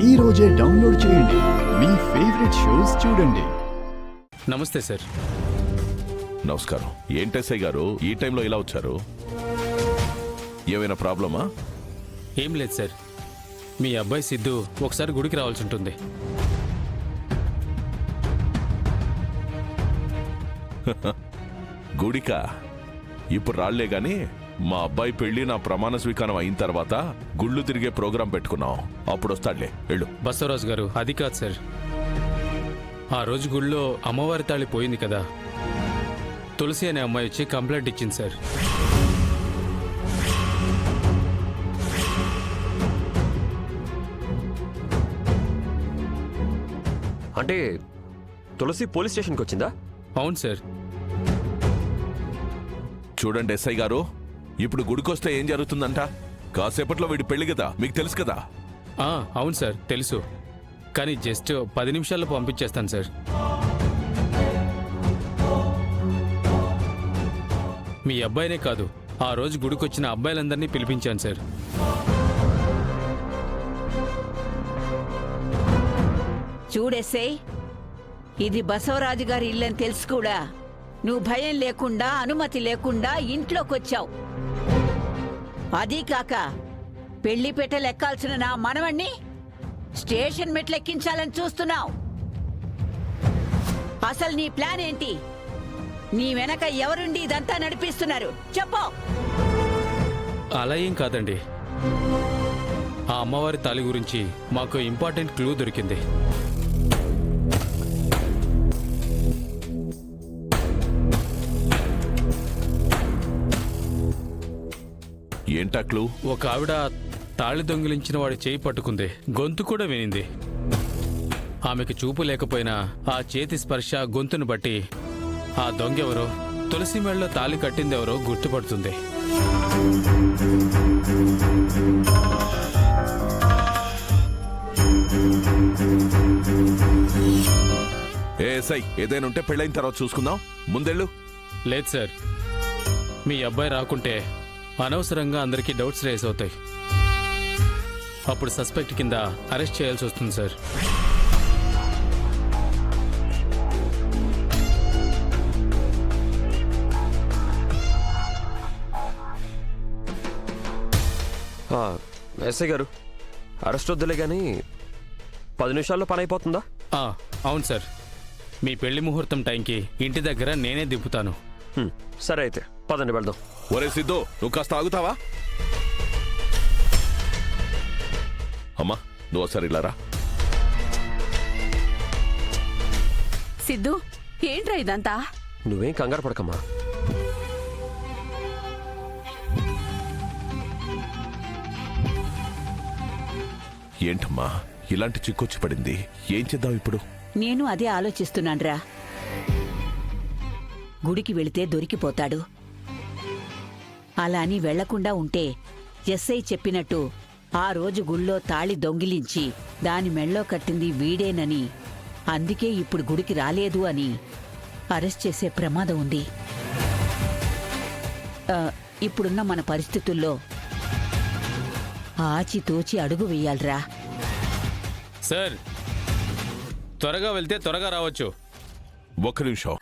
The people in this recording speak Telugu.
ఈ రోజే డౌన్లోడ్ చేయండి. మీ ఫేవరెట్ షోస్ చూడండి. నమస్తే సార్. నమస్కారం. ఏంటెస్ఐ గారు ఈ టైంలో ఇలా వచ్చారు? ఏమైనా ప్రాబ్లమా? ఏం లేదు సార్, మీ అబ్బాయి సిద్ధు ఒకసారి గుడికి రావాల్సి ఉంటుంది. గుడికా? ఇప్పుడు రాళ్లే గాని మా అబ్బాయి పెళ్లి నా ప్రమాణ స్వీకారం అయిన తర్వాత గుళ్ళు తిరిగే ప్రోగ్రాం పెట్టుకున్నాం. అప్పుడు వస్తాడులే, వెళ్ళు. బసవరాజు గారు, అది కాదు సార్. ఆ రోజు గుళ్ళో అమ్మవారి తాళి పోయింది కదా, తులసి అనే అమ్మాయి వచ్చి కంప్లైంట్ ఇచ్చింది సార్. అంటే తులసి పోలీస్ స్టేషన్కి వచ్చిందా? అవును సార్. చూడండి ఎస్ఐ గారు, ఇప్పుడు గుడికొస్తే ఏం జరుగుతుందంట? కాసేపట్లో వీడి పెళ్లి కదా, మీకు తెలుసు కదా. అవును సార్, తెలుసు. కానీ జస్ట్ 10 నిమిషాల్లో పంపించేస్తాను సార్. మీ అబ్బాయినే కాదు, ఆ రోజు గుడికొచ్చిన అబ్బాయిలందరినీ పిలిపించాను సార్. చూడేసే, ఇది బసవరాజు గారి ఇల్లని తెలుసు కూడా నువ్వు భయం లేకుండా అనుమతి లేకుండా ఇంట్లోకొచ్చావు. అదీ కాక పెళ్లి పెట్టలెక్కాల్సిన నా మనవణ్ణి స్టేషన్ మెట్లెక్కించాలని చూస్తున్నావు. అసలు నీ ప్లాన్ ఏంటి? నీ వెనక ఎవరుండి ఇదంతా నడిపిస్తున్నారు చెప్పు. అలా ఏం కాదండి, ఆ అమ్మవారి తాళి గురించి మాకు ఇంపార్టెంట్ క్లూ దొరికింది. ఏంటా క్లూ? ఒక ఆవిడ తాళి దొంగిలించిన వాడి చేయి పట్టుకుంది, గొంతు కూడా వినింది. ఆమెకు చూపు లేకపోయినా ఆ చేతి స్పర్శ, గొంతును బట్టి ఆ దొంగెవరో, తులసి మెడలో తాళి కట్టిందెవరో గుర్తుపడుతుంది. ఏసై, ఏదైనా ఉంటే పెళ్ళైన తర్వాత చూసుకుందాం, ముందెళ్ళు. లేదు సార్, మీ అబ్బాయి రాకుంటే అనవసరంగా అందరికీ డౌట్స్ రేస్ అవుతాయి. అప్పుడు సస్పెక్ట్ కింద అరెస్ట్ చేయాల్సి వస్తుంది సార్. ఎస్ఐ గారు, అరెస్ట్ వద్దులే కానీ 10 నిమిషాల్లో పని అయిపోతుందా? అవును సార్, మీ పెళ్లి ముహూర్తం టైంకి ఇంటి దగ్గర నేనే దింపుతాను. సరే అయితే పదండి వెళ్దాం. ఒరే సిద్ధు, నువ్వు కాస్త ఆగుతావా? అమ్మా, నువ్వు ఒకసారి ఇలా రా. సిద్ధు, ఏంట్రా ఇదంతా? నువ్వేం కంగారు పడకమ్మా. ఏంటమ్మా ఇలాంటి చిక్కొచ్చి పడింది? ఏం చేద్దాం ఇప్పుడు? నేను అదే ఆలోచిస్తున్నాన్రా. గుడికి వెళితే దొరికిపోతాడు. అలా అని వెళ్లకుండా ఉంటే ఎస్ఐ చెప్పినట్టు ఆ రోజు గుళ్ళో తాళి దొంగిలించి దాని మెళ్ళో కట్టింది వీడేనని, అందుకే ఇప్పుడు గుడికి రాలేదు అని అరెస్ట్ చేసే ప్రమాదం ఉంది. ఇప్పుడున్న మన పరిస్థితుల్లో ఆచితూచి అడుగు వెయ్యాలిరా. సార్, త్వరగా వెళ్తే త్వరగా రావచ్చు. ఒక్క నిమిషం.